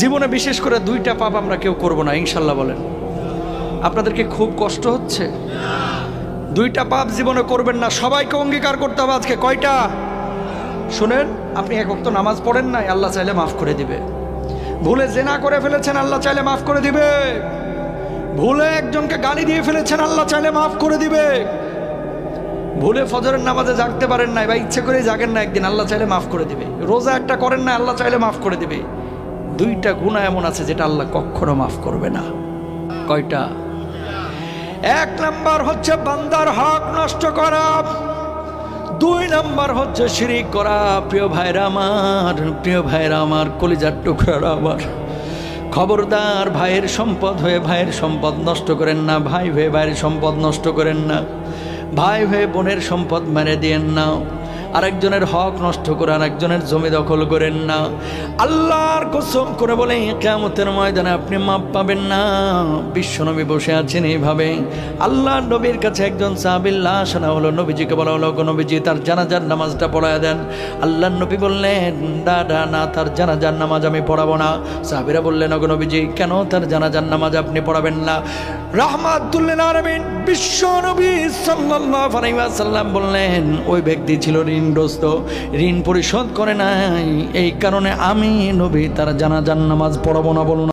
জীবনে বিশেষ করে দুইটা পাপ আমরা কেউ করব না ইনশাল্লাহ। বলেন, আপনাদেরকে খুব কষ্ট হচ্ছে? দুইটা পাপ জীবনে করবেন না, সবাইকে অঙ্গীকার করতে হবে আজকে। কয়টা? শুনেন, আপনি এক ওয়াক্ত নামাজ পড়েন নাই, আল্লাহ চাইলে মাফ করে দিবে। ভুলে জেনা করে ফেলেছেন, আল্লাহ চাইলে মাফ করে দিবে। ভুলে একজনকে গালি দিয়ে ফেলেছেন, আল্লাহ চাইলে মাফ করে দিবে। ভুলে ফজরের নামাজে জাগতে পারেন নাই বা ইচ্ছে করে জাগেন না, একদিন আল্লাহ চাইলে মাফ করে দিবে। রোজা একটা করেন না, আল্লাহ চাইলে মাফ করে দিবে। দুইটা গুনাহ এমন আছে যেটা আল্লাহ কখনো মাফ করবে না। কয়টা? এক নাম্বার হচ্ছে বান্দার হক নষ্ট করা, দুই নাম্বার হচ্ছে শিরিক করা। প্রিয় ভাইরা আমার, কলিজার টুকরারা আমার, খবরদার ভাইয়ের সম্পদ হয়ে ভাইয়ের সম্পদ নষ্ট করেন না, ভাই হয়ে ভাইয়ের সম্পদ নষ্ট করেন না, ভাই হয়ে বোনের সম্পদ মেরে দিয়েন না, আরেকজনের হক নষ্ট করে আরেকজনের জমি দখল করেন না। আল্লাহর কসম করে বলে কিয়ামতের ময়দানে আপনি মাপ পাবেন না। বিশ্বনবী বসে আছেন এইভাবে, আল্লাহর নবীর কাছে একজন সাহাবীর লাশ আনা হলো। নবীজিকে বলা হলো, নবীজি তার জানাজার নামাজটা পড়ায় দেন। আল্লাহর নবী বললেন, না, তার জানাজার নামাজ আমি পড়াবো না। সাহাবীরা বললেন, নবীজি কেন তার জানাজার নামাজ আপনি পড়াবেন না? রাহমাতুল লিল আলামিন বিশ্বনবী সাল্লাল্লাহু আলাইহি ওয়াসাল্লাম বললেন, ওই ব্যক্তি ছিল ঋণগ্রস্ত, ঋণ পরিশোধ করে নাই, এই কারণে আমি নবী তার জানাজার নামাজ পড়াবো না। বলুন।